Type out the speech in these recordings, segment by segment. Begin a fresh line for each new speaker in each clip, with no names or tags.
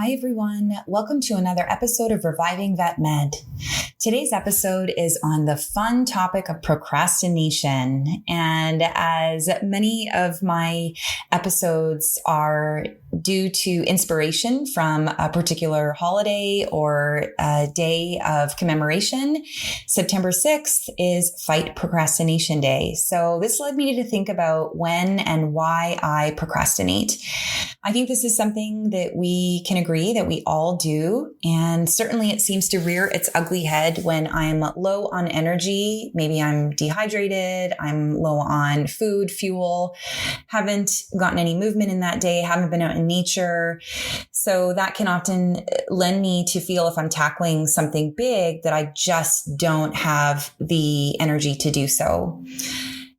Hi, everyone. Welcome to another episode of Reviving Vet Med. Today's episode is on the fun topic of procrastination. And as many of my episodes are due to inspiration from a particular holiday or a day of commemoration, September 6th is Fight Procrastination Day. So this led me to think about when and why I procrastinate. I think this is something that we can agree that we all do. And certainly it seems to rear its ugly head when I'm low on energy. Maybe I'm dehydrated, I'm low on food, fuel, haven't gotten any movement in that day, haven't been out in nature. So that can often lend me to feel if I'm tackling something big that I just don't have the energy to do so.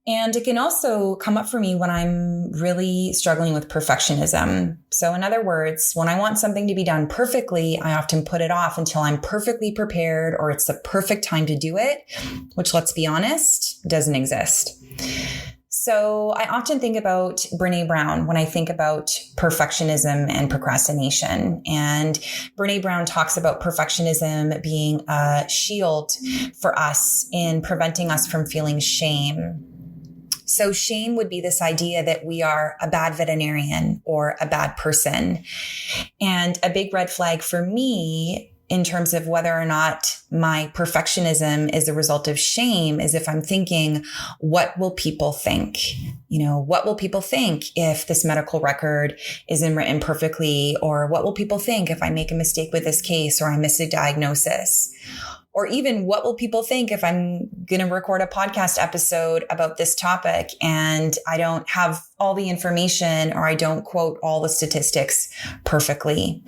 And it can also come up for me when I'm really struggling with perfectionism. So in other words, when I want something to be done perfectly, I often put it off until I'm perfectly prepared or it's the perfect time to do it, which, let's be honest, doesn't exist. So I often think about Brené Brown when I think about perfectionism and procrastination. And Brené Brown talks about perfectionism being a shield for us in preventing us from feeling shame. So shame would be this idea that we are a bad veterinarian or a bad person. And a big red flag for me in terms of whether or not my perfectionism is a result of shame is if I'm thinking, what will people think? What will people think if this medical record isn't written perfectly? Or what will people think if I make a mistake with this case or I miss a diagnosis? Or even what will people think if I'm going to record a podcast episode about this topic and I don't have all the information or I don't quote all the statistics perfectly?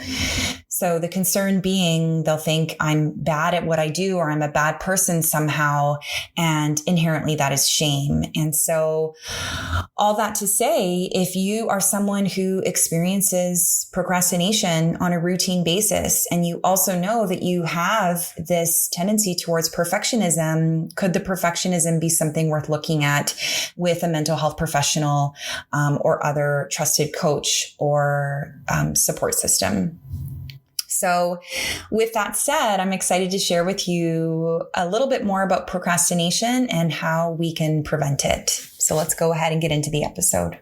So the concern being they'll think I'm bad at what I do or I'm a bad person somehow. And inherently that is shame. And so all that to say, if you are someone who experiences procrastination on a routine basis, and you also know that you have this tendency towards perfectionism, could the perfectionism be something worth looking at with a mental health professional or other trusted coach or support system? So with that said, I'm excited to share with you a little bit more about procrastination and how we can prevent it. So let's go ahead and get into the episode.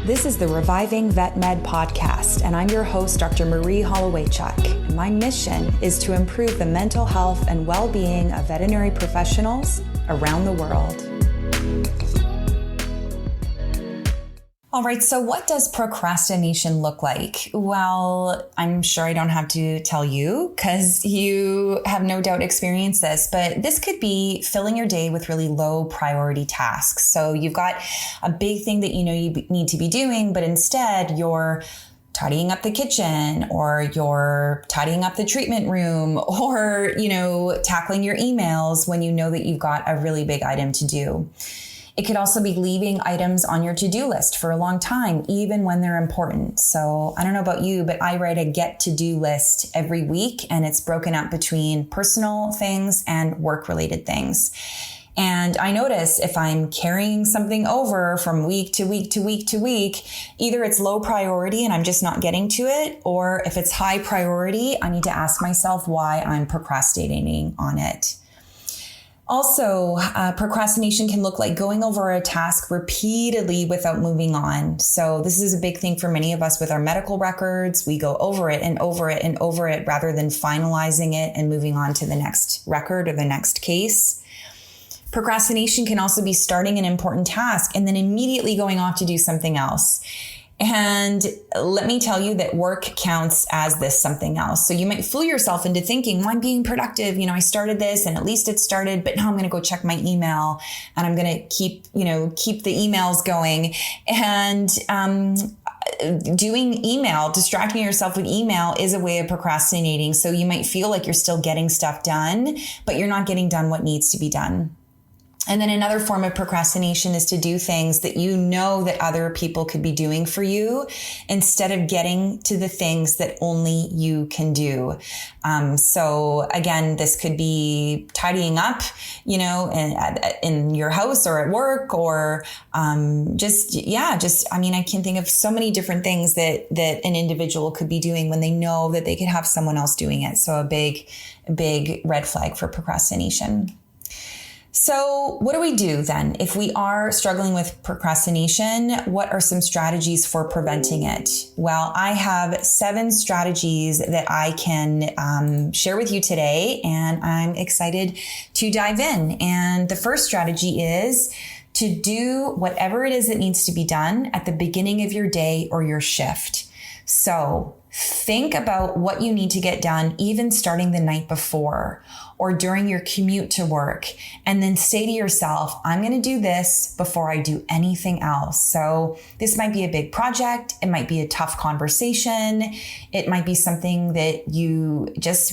This is the Reviving Vet Med podcast, and I'm your host, Dr. Marie Hollowaychuk. My mission is to improve the mental health and well-being of veterinary professionals around the world. All right, so what does procrastination look like? Well, I'm sure I don't have to tell you because you have no doubt experienced this, but this could be filling your day with really low priority tasks. So you've got a big thing that you know you need to be doing, but instead you're tidying up the kitchen or you're tidying up the treatment room or, tackling your emails when you know that you've got a really big item to do. It could also be leaving items on your to-do list for a long time, even when they're important. So I don't know about you, but I write a get-to-do list every week, and it's broken up between personal things and work-related things. And I notice if I'm carrying something over from week to week to week to week, either it's low priority and I'm just not getting to it, or if it's high priority, I need to ask myself why I'm procrastinating on it. Also, procrastination can look like going over a task repeatedly without moving on. So this is a big thing for many of us with our medical records. We go over it and over it and over it rather than finalizing it and moving on to the next record or the next case. Procrastination can also be starting an important task and then immediately going off to do something else. And let me tell you that work counts as this something else. So you might fool yourself into thinking, well, I'm being productive. I started this and at least it started, but now I'm going to go check my email and I'm going to keep the emails going. And doing email, distracting yourself with email is a way of procrastinating. So you might feel like you're still getting stuff done, but you're not getting done what needs to be done. And then another form of procrastination is to do things that you know that other people could be doing for you instead of getting to the things that only you can do. So again, this could be tidying up, in your house or at work, or I can think of so many different things that an individual could be doing when they know that they could have someone else doing it. So a big red flag for procrastination. So what do we do then? If we are struggling with procrastination, what are some strategies for preventing it? Well, I have 7 strategies that I can share with you today, and I'm excited to dive in. And the first strategy is to do whatever it is that needs to be done at the beginning of your day or your shift. So think about what you need to get done, even starting the night before or during your commute to work. And then say to yourself, I'm going to do this before I do anything else. So this might be a big project. It might be a tough conversation. It might be something that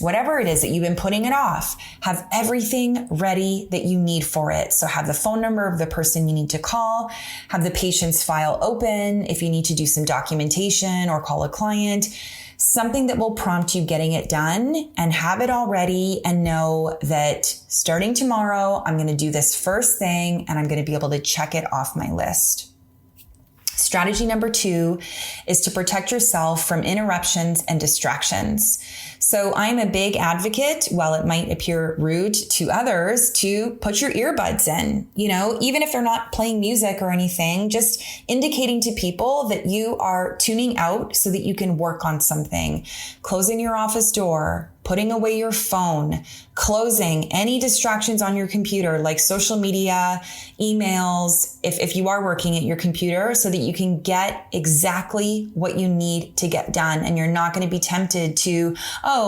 whatever it is that you've been putting it off, have everything ready that you need for it. So have the phone number of the person you need to call, have the patient's file open if you need to do some documentation or call a client. Something that will prompt you getting it done, and have it all ready and know that starting tomorrow, I'm going to do this first thing and I'm going to be able to check it off my list. Strategy number 2 is to protect yourself from interruptions and distractions. So I'm a big advocate, while it might appear rude to others, to put your earbuds in, even if they're not playing music or anything, just indicating to people that you are tuning out so that you can work on something, closing your office door, putting away your phone, closing any distractions on your computer like social media, emails, if you are working at your computer, so that you can get exactly what you need to get done. And you're not going to be tempted to,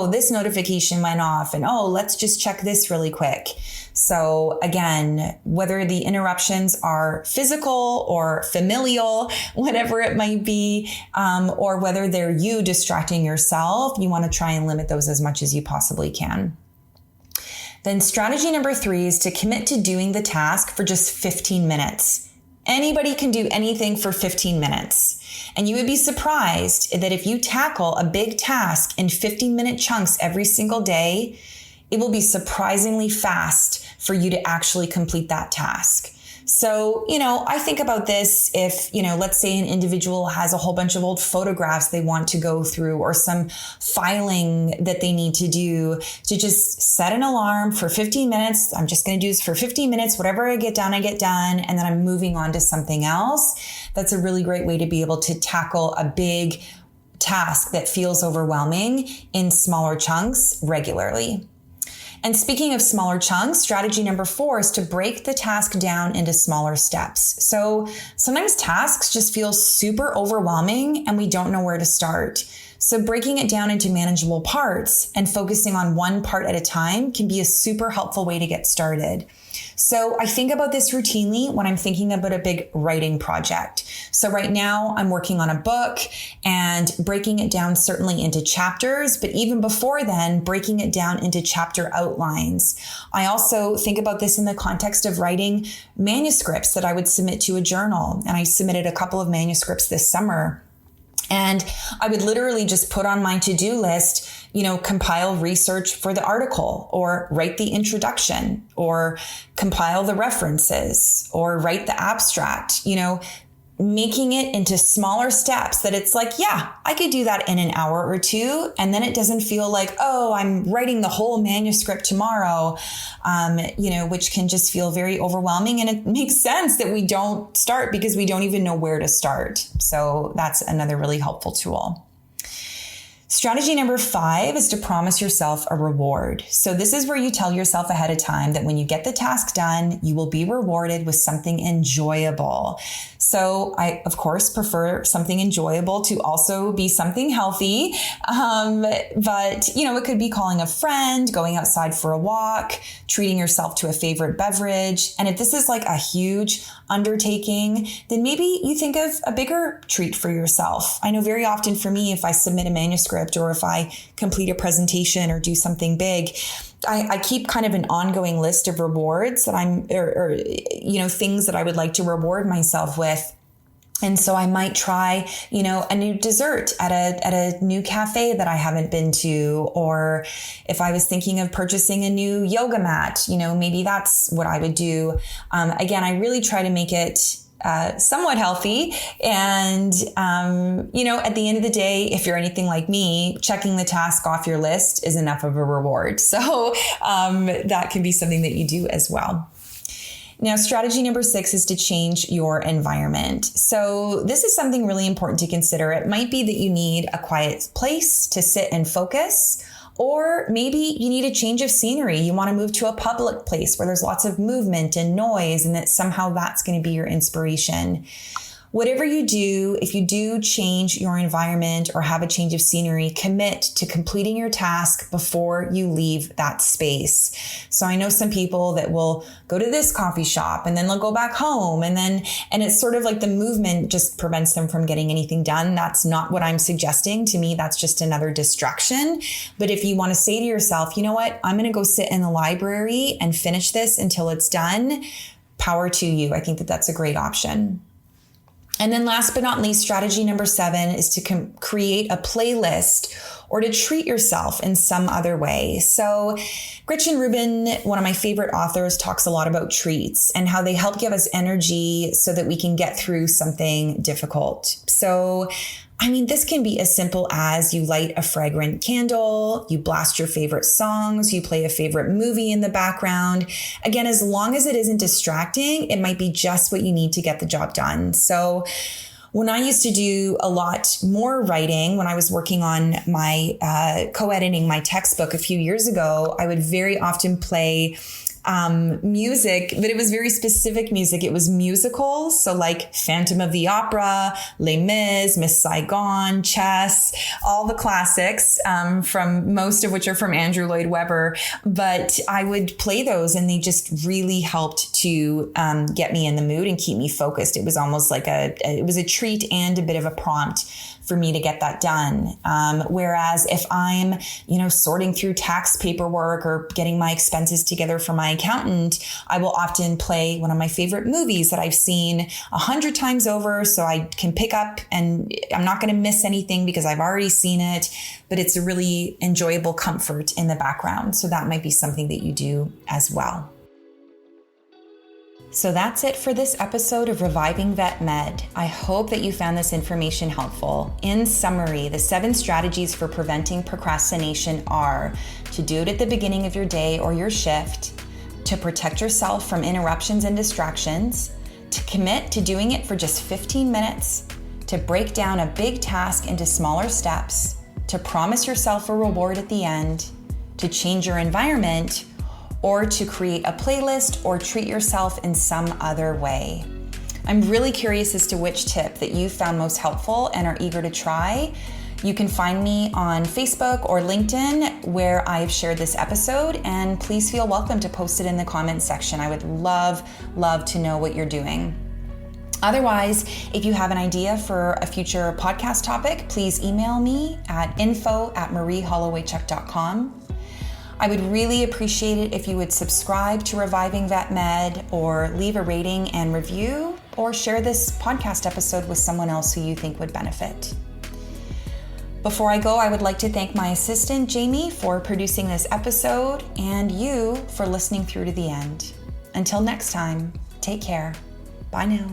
this notification went off, and let's just check this really quick. So again, whether the interruptions are physical or familial, whatever it might be, or whether they're you distracting yourself, you want to try and limit those as much as you possibly can. Then strategy number 3 is to commit to doing the task for just 15 minutes. Anybody can do anything for 15 minutes. And you would be surprised that if you tackle a big task in 15-minute chunks every single day, it will be surprisingly fast for you to actually complete that task. So, I think about this if, let's say an individual has a whole bunch of old photographs they want to go through, or some filing that they need to do, to just set an alarm for 15 minutes. I'm just going to do this for 15 minutes. Whatever I get done, and then I'm moving on to something else. That's a really great way to be able to tackle a big task that feels overwhelming in smaller chunks regularly. And speaking of smaller chunks, strategy number 4 is to break the task down into smaller steps. So sometimes tasks just feel super overwhelming and we don't know where to start. So breaking it down into manageable parts and focusing on one part at a time can be a super helpful way to get started. So I think about this routinely when I'm thinking about a big writing project. So right now I'm working on a book and breaking it down certainly into chapters, but even before then, breaking it down into chapter outlines. I also think about this in the context of writing manuscripts that I would submit to a journal. And I submitted a couple of manuscripts this summer. And I would literally just put on my to-do list, compile research for the article, or write the introduction, or compile the references, or write the abstract, making it into smaller steps that it's like, yeah, I could do that in an hour or 2. And then it doesn't feel like, I'm writing the whole manuscript tomorrow, which can just feel very overwhelming. And it makes sense that we don't start because we don't even know where to start. So that's another really helpful tool. Strategy number 5 is to promise yourself a reward. So this is where you tell yourself ahead of time that when you get the task done, you will be rewarded with something enjoyable. So I, of course, prefer something enjoyable to also be something healthy. But it could be calling a friend, going outside for a walk, treating yourself to a favorite beverage. And if this is like a huge undertaking, then maybe you think of a bigger treat for yourself. I know very often for me, if I submit a manuscript or if I complete a presentation or do something big, I keep kind of an ongoing list of rewards that things that I would like to reward myself with. And so I might try, a new dessert at a new cafe that I haven't been to, or if I was thinking of purchasing a new yoga mat, maybe that's what I would do. Again, I really try to make it somewhat healthy. And, at the end of the day, if you're anything like me, checking the task off your list is enough of a reward. So that can be something that you do as well. Now, strategy number 6 is to change your environment. So this is something really important to consider. It might be that you need a quiet place to sit and focus, or maybe you need a change of scenery. You want to move to a public place where there's lots of movement and noise, and that somehow that's going to be your inspiration. Whatever you do, if you do change your environment or have a change of scenery, commit to completing your task before you leave that space. So I know some people that will go to this coffee shop and then they'll go back home, and it's sort of like the movement just prevents them from getting anything done. That's not what I'm suggesting. To me, that's just another distraction. But if you want to say to yourself, you know what, I'm going to go sit in the library and finish this until it's done, power to you. I think that that's a great option. And then last but not least, strategy number 7 is to create a playlist or to treat yourself in some other way. So Gretchen Rubin, one of my favorite authors, talks a lot about treats and how they help give us energy so that we can get through something difficult. So this can be as simple as you light a fragrant candle, you blast your favorite songs, you play a favorite movie in the background. Again, as long as it isn't distracting, it might be just what you need to get the job done. So when I used to do a lot more writing, when I was working on my co-editing my textbook a few years ago, I would very often play music, but it was very specific music. It was musicals. So like Phantom of the Opera, Les Mis, Miss Saigon, Chess, all the classics, from most of which are from Andrew Lloyd Webber. But I would play those and they just really helped to get me in the mood and keep me focused. It was almost like it was a treat and a bit of a prompt for me to get that done. Whereas if I'm, sorting through tax paperwork or getting my expenses together for my accountant, I will often play one of my favorite movies that I've seen 100 times over. So I can pick up and I'm not going to miss anything because I've already seen it, but it's a really enjoyable comfort in the background. So that might be something that you do as well. So that's it for this episode of Reviving Vet Med. I hope that you found this information helpful. In summary, the 7 strategies for preventing procrastination are to do it at the beginning of your day or your shift, to protect yourself from interruptions and distractions, to commit to doing it for just 15 minutes, to break down a big task into smaller steps, to promise yourself a reward at the end, to change your environment, or to create a playlist or treat yourself in some other way. I'm really curious as to which tip that you found most helpful and are eager to try. You can find me on Facebook or LinkedIn where I've shared this episode, and please feel welcome to post it in the comments section. I would love to know what you're doing. Otherwise, if you have an idea for a future podcast topic, please email me at info@mariehollowaychuk.com. I would really appreciate it if you would subscribe to Reviving Vet Med or leave a rating and review, or share this podcast episode with someone else who you think would benefit. Before I go, I would like to thank my assistant, Jamie, for producing this episode, and you for listening through to the end. Until next time, take care. Bye now.